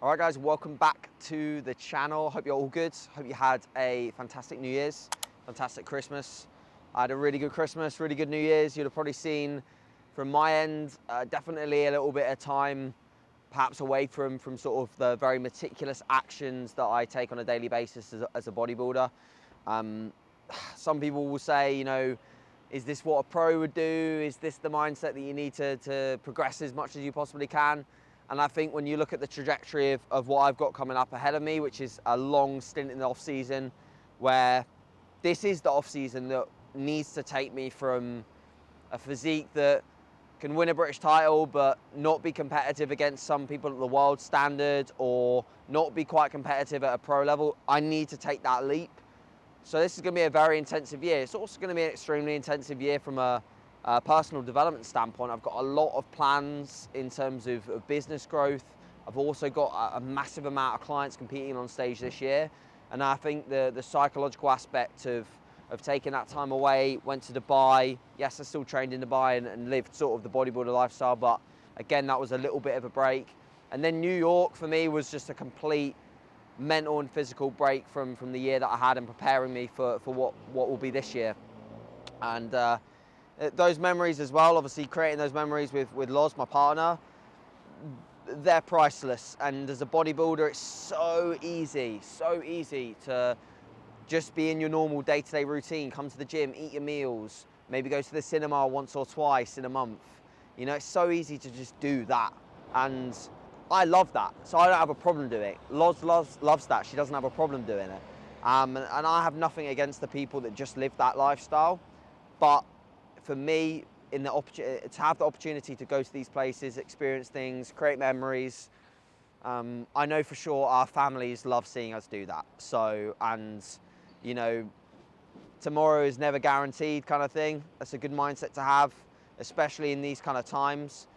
All right, guys, welcome back to the channel. Hope you're all good. Hope you had a fantastic New Year's, fantastic Christmas. I had a really good Christmas, really good New Year's. You'd have probably seen from my end, definitely a little bit of time perhaps away from sort of the very meticulous actions that I take on a daily basis as a bodybuilder. Some people will say, you know, is this what a pro would do? Is this the mindset that you need to progress as much as you possibly can? And I think when you look at the trajectory of what I've got coming up ahead of me, which is a long stint in the off season, where this is the off season that needs to take me from a physique that can win a British title but not be competitive against some people at the world standard, or not be quite competitive at a pro level. I need to take that leap. So this is going to be a very intensive year. It's also going to be an extremely intensive year from a personal development standpoint. I've got a lot of plans in terms of business growth. I've also got a massive amount of clients competing on stage this year. And I think the psychological aspect of taking that time away, went to Dubai. Yes, I still trained in Dubai and lived sort of the bodybuilder lifestyle, but again, that was a little bit of a break. And then New York for me was just a complete mental and physical break from the year that I had, and preparing me for what will be this year. And those memories as well, obviously creating those memories with Loz, my partner, they're priceless. And as a bodybuilder, it's so easy to just be in your normal day-to-day routine, come to the gym, eat your meals, maybe go to the cinema once or twice in a month. You know, it's so easy to just do that. And I love that, so I don't have a problem doing it. Loz loves that. She doesn't have a problem doing it. And I have nothing against the people that just live that lifestyle. But for me, to have the opportunity to go to these places, experience things, create memories, I know for sure our families love seeing us do that. So, and you know, tomorrow is never guaranteed kind of thing. That's a good mindset to have, especially in these kind of times.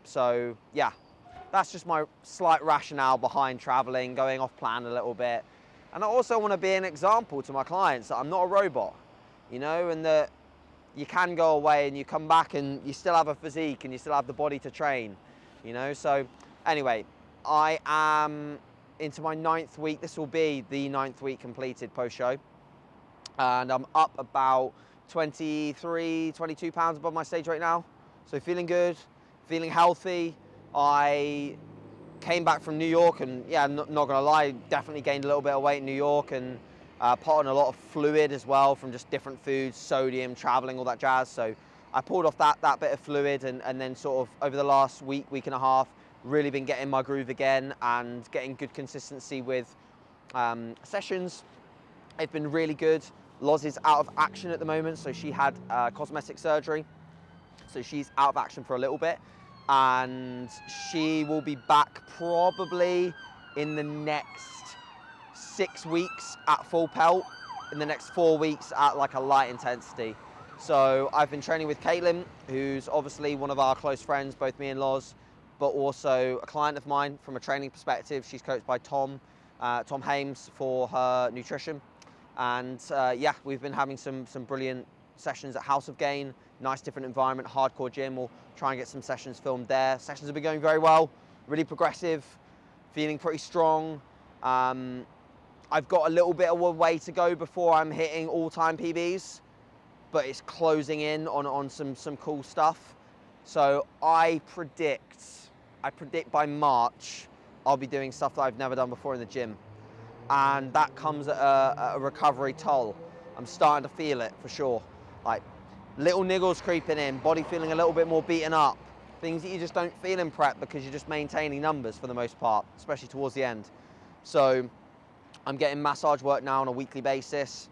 So yeah, that's just my slight rationale behind traveling, going off plan a little bit. And I also want to be an example to my clients that I'm not a robot, you know, and that you can go away and you come back and you still have a physique and you still have the body to train, you know. So anyway, I am into my 9th week. This will be the 9th week completed post-show. And I'm up about 23, 22 pounds above my stage weight now. So feeling good, feeling healthy. I came back from New York and yeah, not gonna lie, definitely gained a little bit of weight in New York, and put on a lot of fluid as well from just different foods, sodium, traveling, all that jazz. So I pulled off that bit of fluid, and then sort of over the last week and a half, really been getting my groove again and getting good consistency with sessions. It's been really good. Loz is out of action at the moment, so she had cosmetic surgery. So she's out of action for a little bit, and she will be back probably in the next 6 weeks at full pelt, in the next 4 weeks at like a light intensity. So I've been training with Caitlin, who's obviously one of our close friends, both me and Loz, but also a client of mine from a training perspective. She's coached by Tom Hames for her nutrition. And yeah, we've been having some brilliant sessions at House of Gain, nice different environment, hardcore gym. We'll try and get some sessions filmed there. Sessions have been going very well, really progressive, feeling pretty strong. I've got a little bit of a way to go before I'm hitting all-time PBs, but it's closing in on some cool stuff. So I predict by March, I'll be doing stuff that I've never done before in the gym. And that comes at a recovery toll. I'm starting to feel it for sure. Like little niggles creeping in, body feeling a little bit more beaten up, things that you just don't feel in prep because you're just maintaining numbers for the most part, especially towards the end. So I'm getting massage work now on a weekly basis.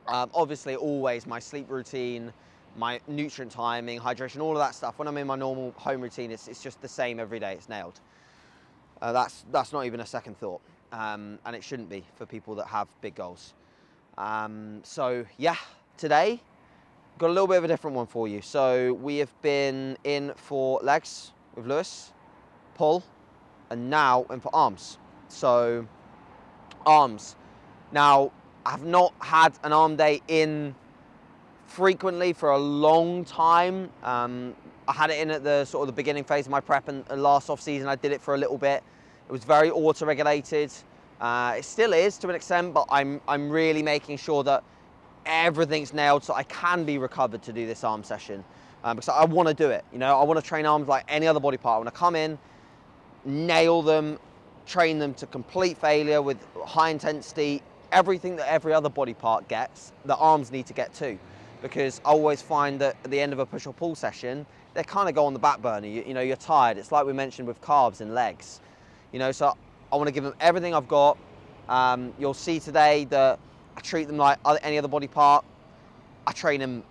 Obviously, always my sleep routine, my nutrient timing, hydration, all of that stuff. When I'm in my normal home routine, it's just the same every day. It's nailed. That's not even a second thought, and it shouldn't be for people that have big goals. So yeah, today got a little bit of a different one for you. So we have been in for legs with Lewis, pull, and now in for arms. So arms. Now, I've not had an arm day in frequently for a long time. I had it in at the sort of the beginning phase of my prep, and last off season I did it for a little bit. It was very auto-regulated. It still is to an extent, but I'm really making sure that everything's nailed so I can be recovered to do this arm session, because I want to do it. You know, I want to train arms like any other body part. I want to come in, nail them, train them to complete failure with high intensity, everything that every other body part gets, the arms need to get too. Because I always find that at the end of a push or pull session, they kind of go on the back burner. You know, you're tired. It's like we mentioned with calves and legs. You know, so I want to give them everything I've got. You'll see today that I treat them like any other body part. I train them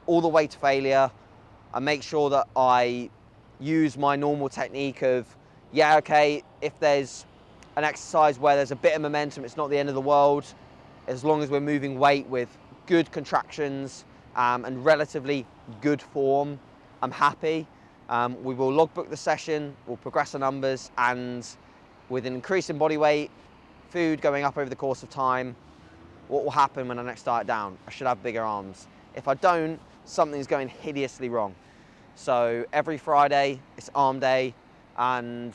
all the way to failure. I make sure that I use my normal technique of, yeah, okay, if there's an exercise where there's a bit of momentum, it's not the end of the world. As long as we're moving weight with good contractions and relatively good form, I'm happy. We will logbook the session, we'll progress the numbers, and with an increase in body weight, food going up over the course of time, what will happen when I next diet down? I should have bigger arms. If I don't, something's going hideously wrong. So every Friday, it's arm day, and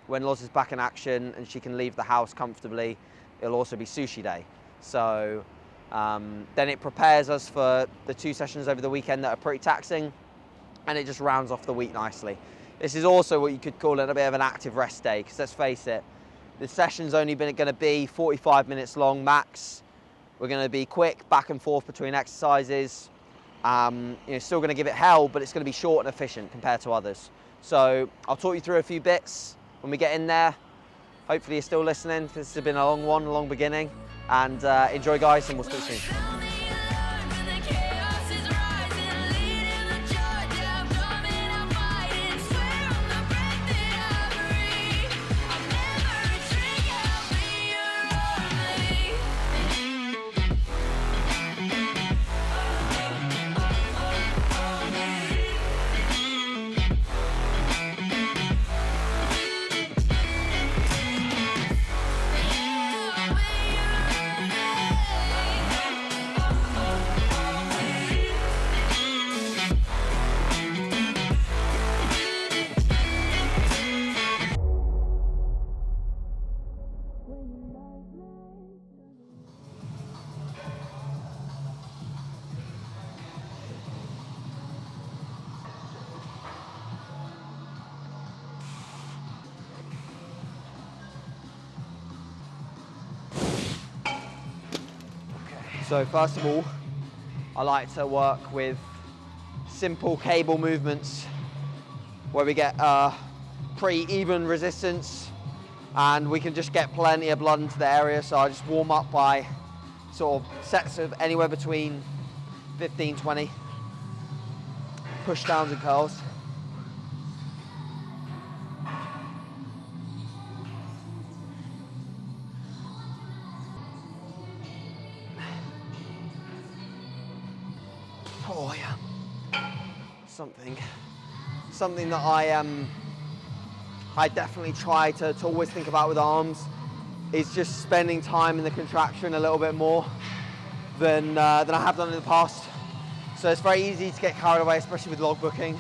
when Loz is back in action and she can leave the house comfortably, it'll also be sushi day. So then it prepares us for the 2 sessions over the weekend that are pretty taxing, and it just rounds off the week nicely. This is also what you could call it a bit of an active rest day, because let's face it, the session's only going to be 45 minutes long max. We're going to be quick back and forth between exercises. You know, still going to give it hell, but it's going to be short and efficient compared to others. So I'll talk you through a few bits when we get in there. Hopefully you're still listening. This has been a long one, a long beginning. And enjoy, guys, and we'll speak soon. So first of all, I like to work with simple cable movements where we get pretty even resistance and we can just get plenty of blood into the area. So I just warm up by sort of sets of anywhere between 15, 20 push downs and curls. Oh yeah, something that I definitely try to always think about with arms is just spending time in the contraction a little bit more than I have done in the past. So it's very easy to get carried away, especially with logbooking,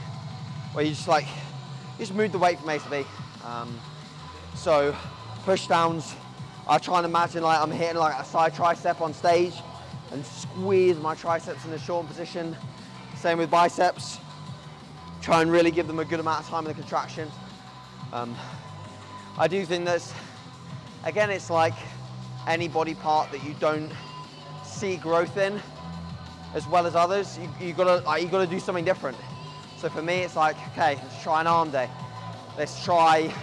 where you just move the weight from A to B. So push downs, I try and imagine like I'm hitting like a side tricep on stage and squeeze my triceps in a short position. Same with biceps. Try and really give them a good amount of time in the contraction. I do think that's, again, it's like any body part that you don't see growth in as well as others. You gotta do something different. So for me, it's like, okay, let's try an arm day. Let's try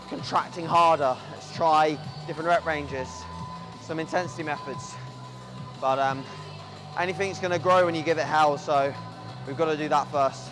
contracting harder. Let's try different rep ranges, some intensity methods. But anything's gonna grow when you give it hell, so we've got to do that first.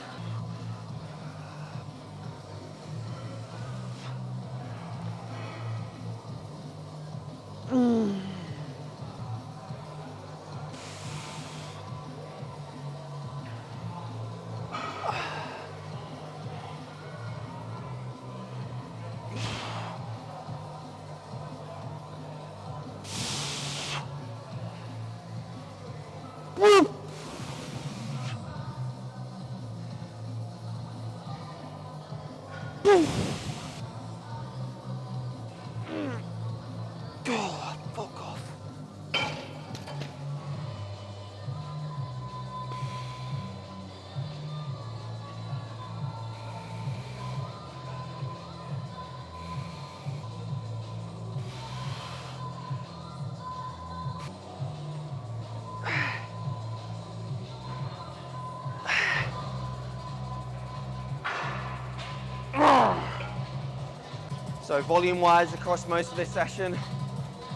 So volume-wise, across most of this session,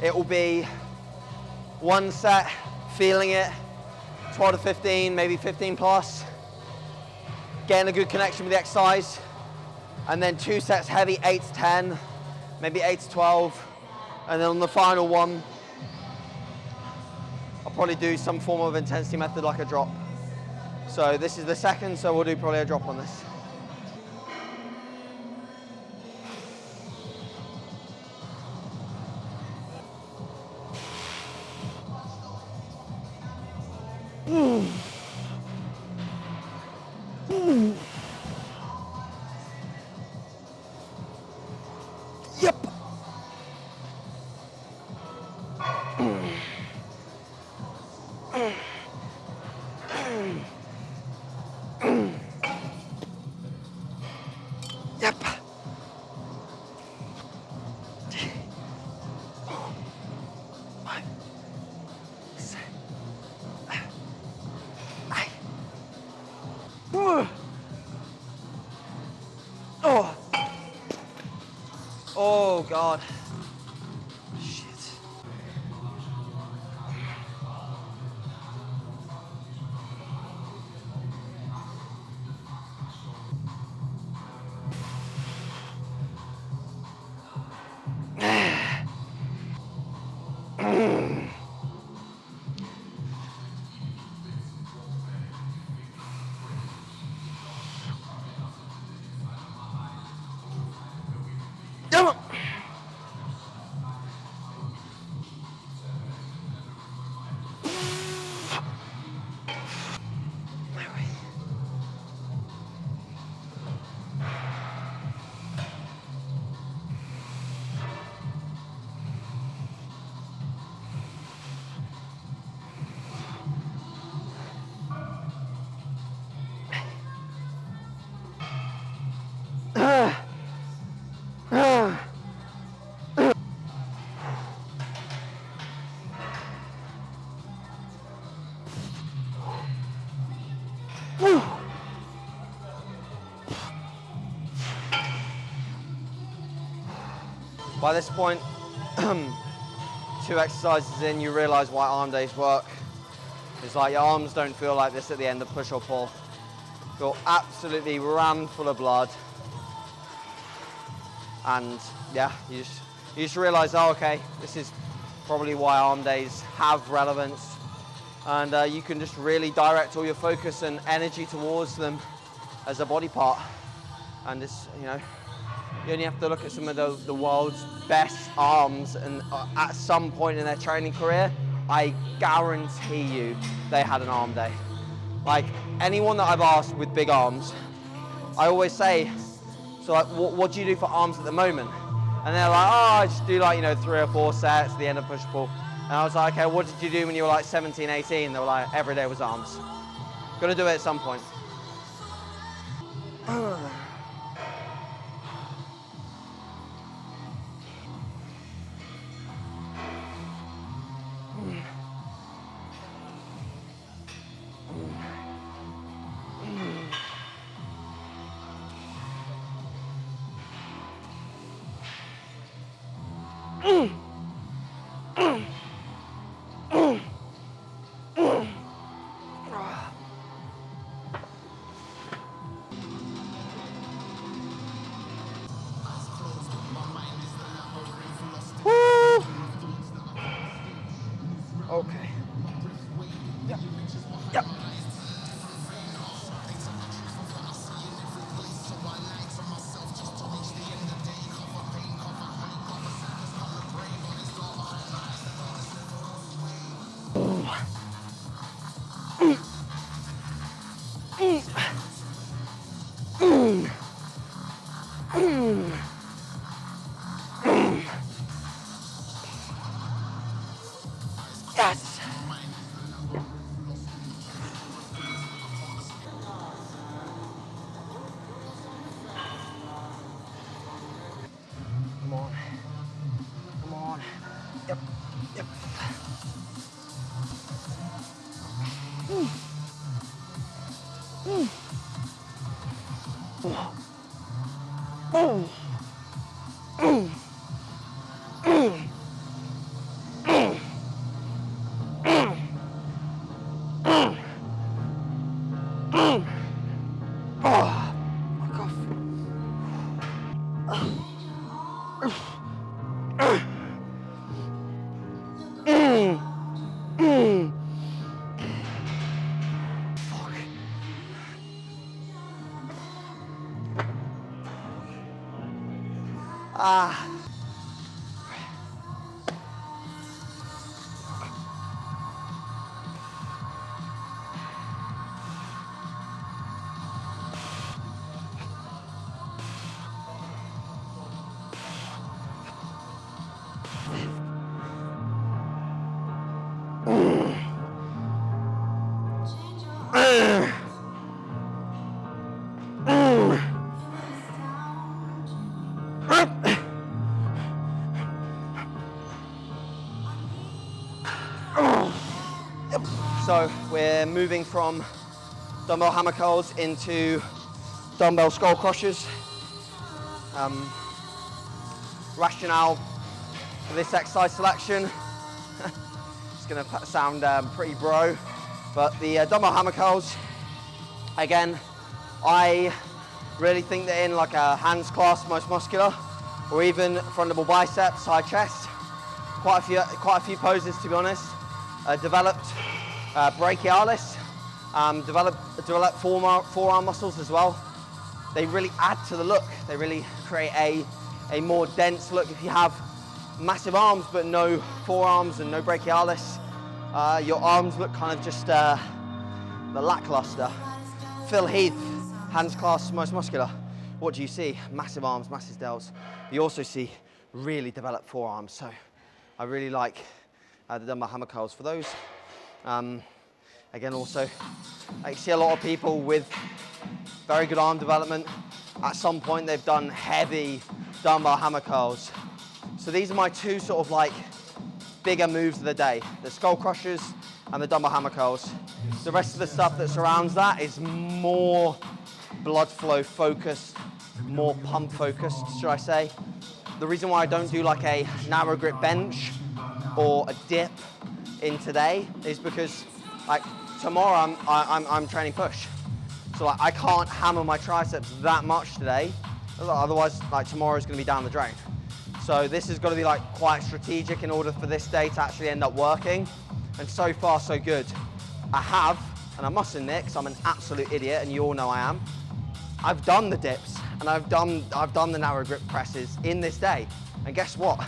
it will be one set, feeling it, 12 to 15, maybe 15 plus, getting a good connection with the exercise, and then 2 sets heavy, 8 to 10, maybe 8 to 12, and then on the final one, I'll probably do some form of intensity method like a drop. So this is the second, so we'll do probably a drop on this. Yep. Yep. Oh. Oh God. Shit. By this point, 2 exercises in, you realize why arm days work. It's like your arms don't feel like this at the end of push or pull. Feel absolutely rammed full of blood. And yeah, you just realize, oh, okay, this is probably why arm days have relevance. And you can just really direct all your focus and energy towards them as a body part. And it's, you know, you only have to look at some of the world's best arms, and at some point in their training career, I guarantee you they had an arm day. Like anyone that I've asked with big arms, I always say, so like, what do you do for arms at the moment? And they're like, oh, I just do like, 3 or 4 sets at the end of push-pull. And I was like, okay, what did you do when you were like 17, 18? They were like, every day was arms. Gonna do it at some point. Okay. Yep. Yep. Yes. Fuck. Ah. So we're moving from dumbbell hammer curls into dumbbell skull crushers. Rationale for this exercise selection, it's going to sound pretty bro, but the dumbbell hammer curls, again, I really think that in like a hands class, most muscular, or even front double biceps, high chest, quite a few poses to be honest. Developed brachialis, developed forearm muscles as well. They really add to the look. They really create a more dense look. If you have massive arms but no forearms and no brachialis, your arms look kind of just the lackluster. Phil Heath, hands class, most muscular. What do you see? Massive arms, massive delts. You also see really developed forearms. So I really like the dumbbell hammer curls for those. Again, also, I see a lot of people with very good arm development. At some point, they've done heavy dumbbell hammer curls. So these are my two sort of like bigger moves of the day, the skull crushers and the dumbbell hammer curls. The rest of the stuff that surrounds that is more blood flow focused, more pump focused, should I say. The reason why I don't do like a narrow grip bench or a dip in today is because like tomorrow I'm training push. So like I can't hammer my triceps that much today, otherwise like tomorrow's gonna be down the drain. So this has got to be like quite strategic in order for this day to actually end up working. And so far so good. I have, and I must admit, because I'm an absolute idiot and you all know I am, I've done the dips and I've done the narrow grip presses in this day. And guess what?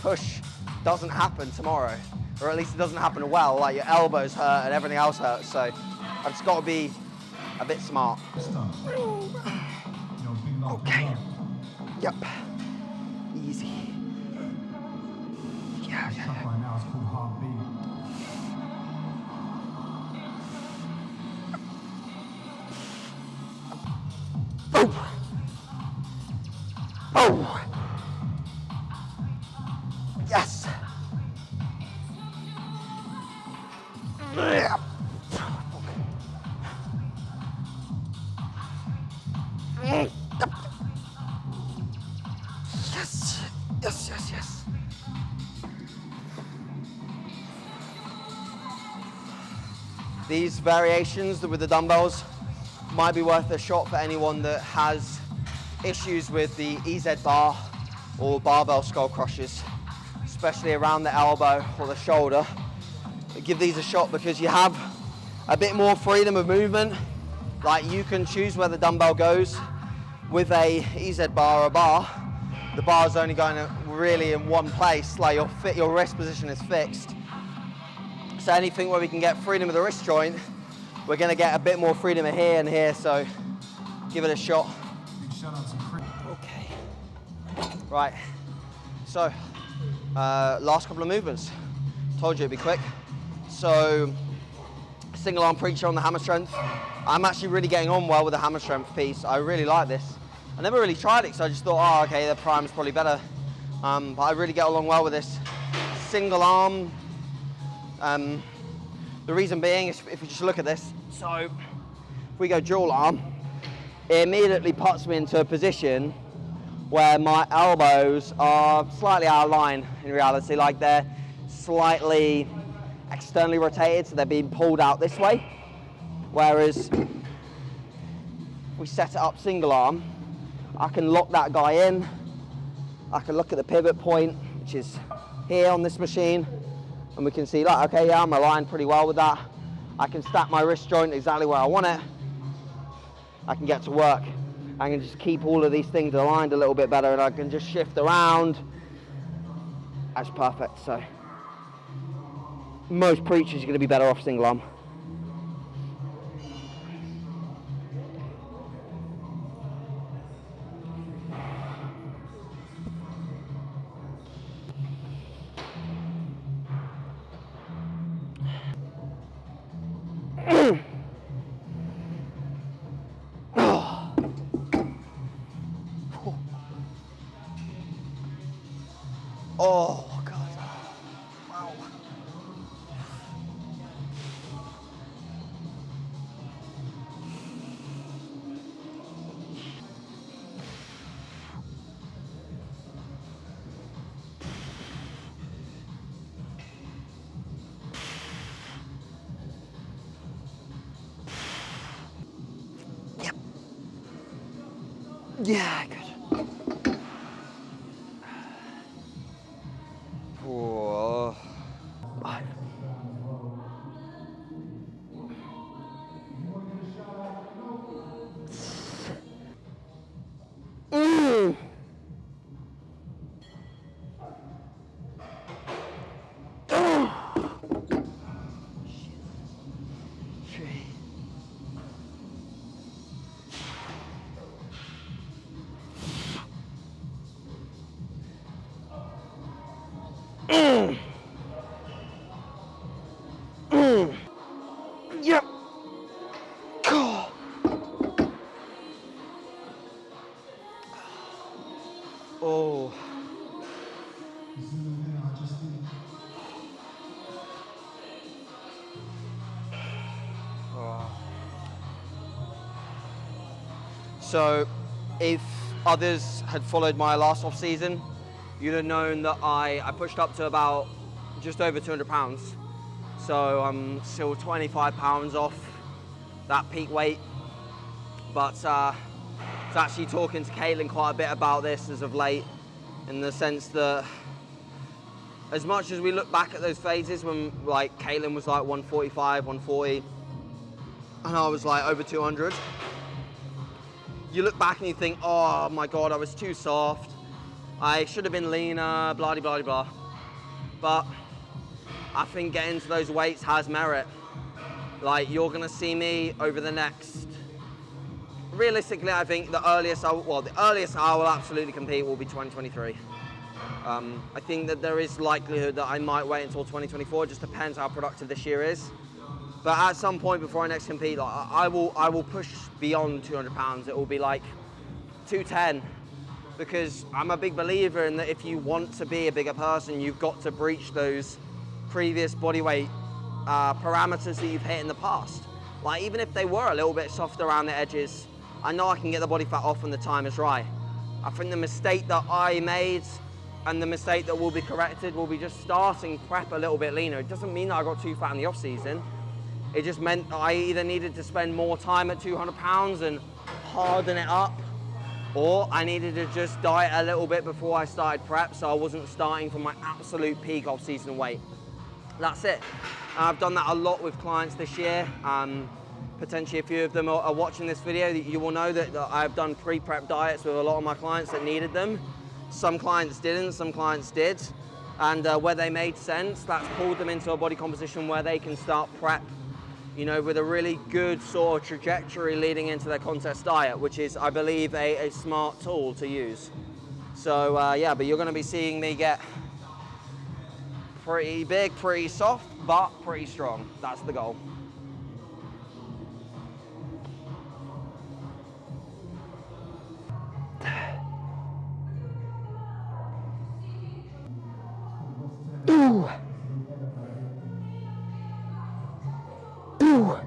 Push doesn't happen tomorrow, or at least it doesn't happen well, like your elbows hurt and everything else hurts. So I've just got to be a bit smart. Okay. Yep. Easy. Yeah. Right now it's called heartbeat. Oh. Oh. Yes. Yeah. Yes. These variations with the dumbbells might be worth a shot for anyone that has issues with the EZ bar or barbell skull crushers, especially around the elbow or the shoulder. Give these a shot because you have a bit more freedom of movement. Like you can choose where the dumbbell goes. With a EZ bar or a bar, the bar is only going really in one place. Like your wrist position is fixed. So anything where we can get freedom of the wrist joint, we're going to get a bit more freedom of here and here. So give it a shot. Okay. Right. So last couple of movements. Told you it'd be quick. So single arm preacher on the hammer strength. I'm actually really getting on well with the hammer strength piece. I really like this. I never really tried it because I just thought, oh, okay, the prime's probably better. But I really get along well with this. Single arm. The reason being is if you just look at this. So if we go dual arm, it immediately puts me into a position where my elbows are slightly out of line in reality, like they're slightly externally rotated, so they're being pulled out this way. Whereas if we set it up single arm, I can lock that guy in, I can look at the pivot point, which is here on this machine, and we can see, like, okay, yeah, I'm aligned pretty well with that. I can stack my wrist joint exactly where I want it. I can get to work. I can just keep all of these things aligned a little bit better, and I can just shift around. That's perfect. So most preachers are going to be better off single arm. Oh, God. Wow. Yep. Yeah, good. Whoa. Yep. Oh. So, if others had followed my last off season, you'd have known that I pushed up to about just over 200 pounds. So I'm still 25 pounds off that peak weight. But I was actually talking to Caitlin quite a bit about this as of late, in the sense that as much as we look back at those phases when, like, Caitlin was like 145, 140, and I was like over 200, you look back and you think, oh my God, I was too soft. I should have been leaner, blah, blah, blah. But I think getting to those weights has merit. Like, you're gonna see me over the next, realistically, I think the earliest I will absolutely compete will be 2023. I think that there is likelihood that I might wait until 2024. It just depends how productive this year is. But at some point before I next compete, like, I will push beyond 200 pounds. It will be like 210, because I'm a big believer in that if you want to be a bigger person, you've got to breach those previous body weight parameters that you've hit in the past. Like, even if they were a little bit soft around the edges, I know I can get the body fat off when the time is right. I think the mistake that I made and the mistake that will be corrected will be just starting prep a little bit leaner. It doesn't mean that I got too fat in the off season. It just meant that I either needed to spend more time at 200 pounds and harden it up, or I needed to just diet a little bit before I started prep, so I wasn't starting from my absolute peak off season weight. That's it. I've done that a lot with clients this year. Potentially a few of them are watching this video. You will know that I've done pre-prep diets with a lot of my clients that needed them. Some clients didn't, some clients did. And where they made sense, that's pulled them into a body composition where they can start prep, you know, with a really good sort of trajectory leading into their contest diet, which is, I believe, a smart tool to use. So yeah, but you're gonna be seeing me get pretty big, pretty soft, but pretty strong. That's the goal. Ooh. Ooh.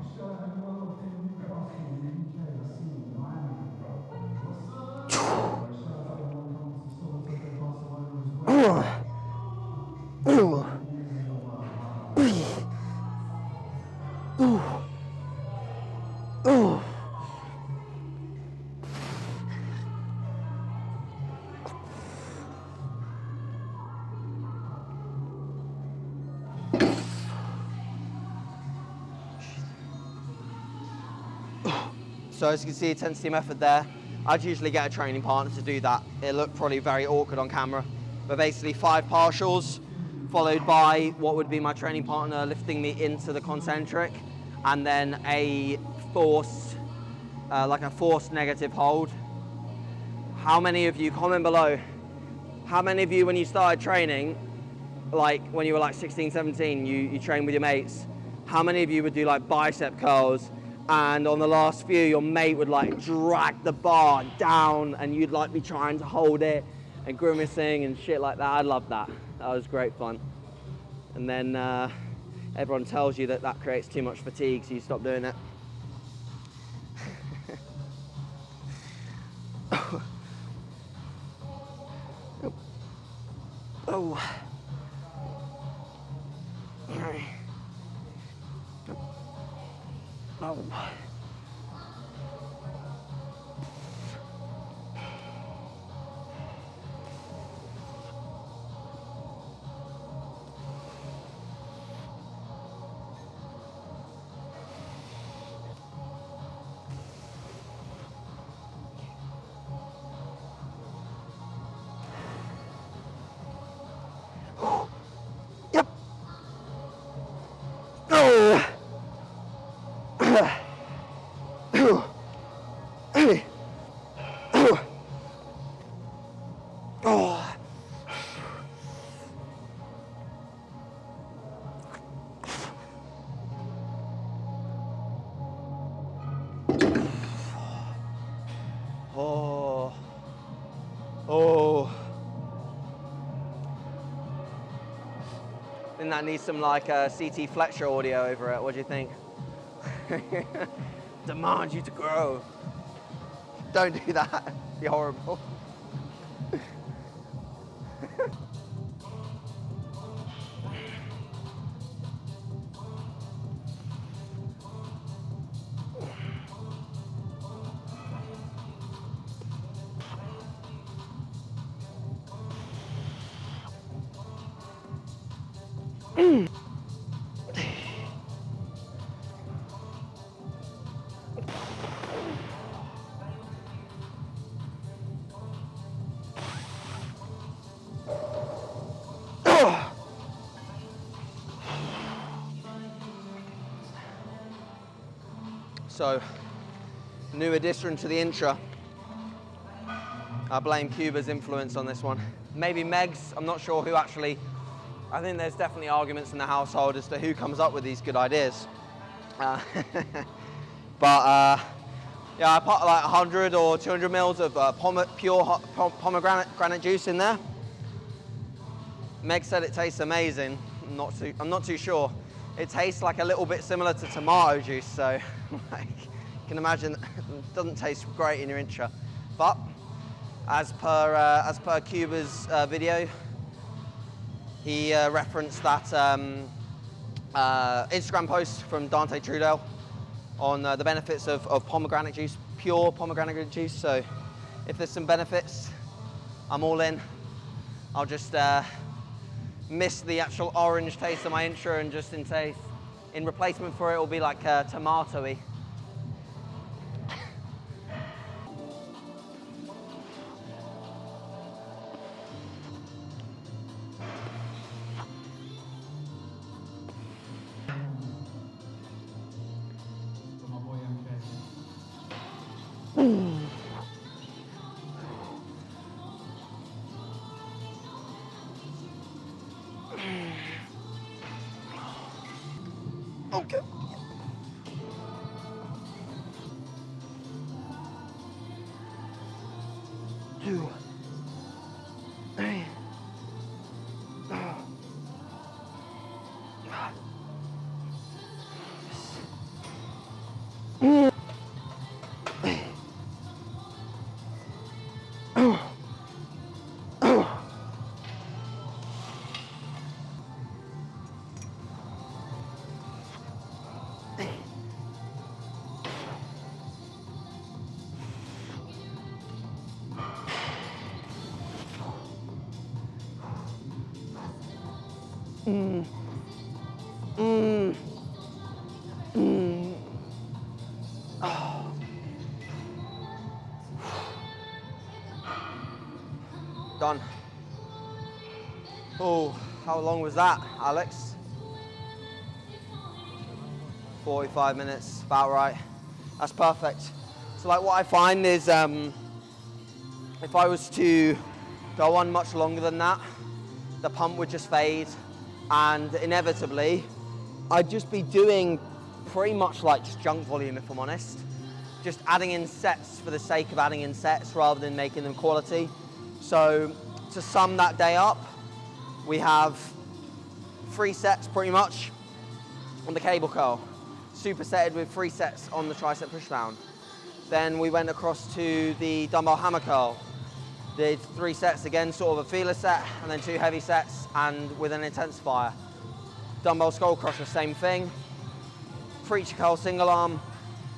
So as you can see, intensity method there. I'd usually get a training partner to do that. It looked probably very awkward on camera. But basically 5 partials, followed by what would be my training partner lifting me into the concentric, and then a forced, like a forced negative hold. How many of you, comment below, how many of you when you started training, like when you were like 16, 17, you trained with your mates, how many of you would do like bicep curls, and on the last few your mate would like drag the bar down and you'd like be trying to hold it and grimacing and shit like that? I loved that. That was great fun. And then everyone tells you that that creates too much fatigue, so you stop doing it. Oh. Oh. Yep. Oh. Oh. Oh. I think that needs some like CT Fletcher audio over it. What do you think? Demand you to grow. Don't do that. You're horrible. So, new addition to the intra. I blame Cuba's influence on this one. Maybe Meg's, I'm not sure who actually. I think there's definitely arguments in the household as to who comes up with these good ideas. Yeah, I put like 100 or 200 mils of pure pomegranate juice in there. Meg said it tastes amazing. I'm not too sure. It tastes like a little bit similar to tomato juice, so like, you can imagine it doesn't taste great in your intra. But as per Cuba's video, he referenced that Instagram post from Dante Trudell on the benefits of pomegranate juice, pure pomegranate juice. So if there's some benefits, I'm all in. I'll just miss the actual orange taste of my intra, and just in replacement for it will be like tomatoey. Okay. 2, 3. Oh, how long was that, Alex? 45 minutes, about right. That's perfect. So like what I find is if I was to go on much longer than that, the pump would just fade, and inevitably I'd just be doing pretty much like just junk volume, if I'm honest. Just adding in sets for the sake of adding in sets rather than making them quality. So to sum that day up, we have 3 sets pretty much on the cable curl, supersetted with 3 sets on the tricep pushdown. Then we went across to the dumbbell hammer curl. Did 3 sets again, sort of a feeler set, and then 2 heavy sets, and with an intensifier. Dumbbell skull crusher, same thing. Preacher curl single arm,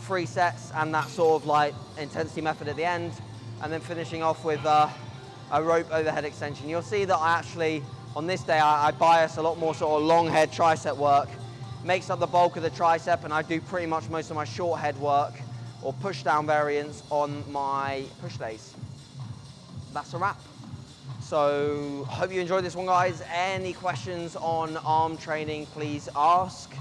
3 sets, and that sort of like intensity method at the end, and then finishing off with a rope overhead extension. You'll see that I actually, on this day, I bias a lot more sort of long head tricep work, makes up the bulk of the tricep, and I do pretty much most of my short head work or push down variants on my push days. That's a wrap. So hope you enjoyed this one, guys. Any questions on arm training, please ask.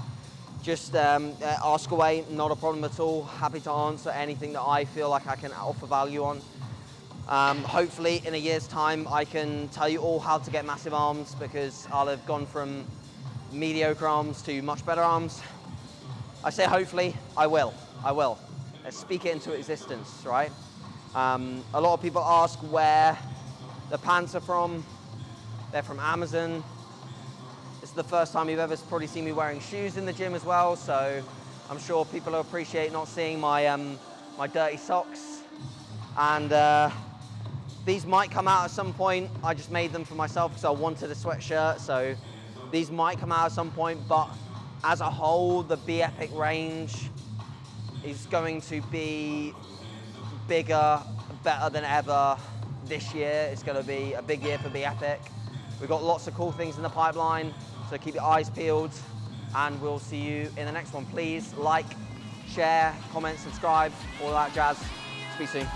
Just ask away, not a problem at all. Happy to answer anything that I feel like I can offer value on. Hopefully in a year's time I can tell you all how to get massive arms, because I'll have gone from mediocre arms to much better arms. I say hopefully, I will. Let's speak it into existence, right? A lot of people ask where the pants are from. They're from Amazon. This is the first time you've ever probably seen me wearing shoes in the gym as well, so I'm sure people will appreciate not seeing my, my dirty socks. And these might come out at some point. I just made them for myself because I wanted a sweatshirt, so these might come out at some point, but as a whole, the Be Epic range is going to be bigger, better than ever this year. It's going to be a big year for Be Epic. We've got lots of cool things in the pipeline, so keep your eyes peeled, and we'll see you in the next one. Please like, share, comment, subscribe, all that jazz. Speak soon.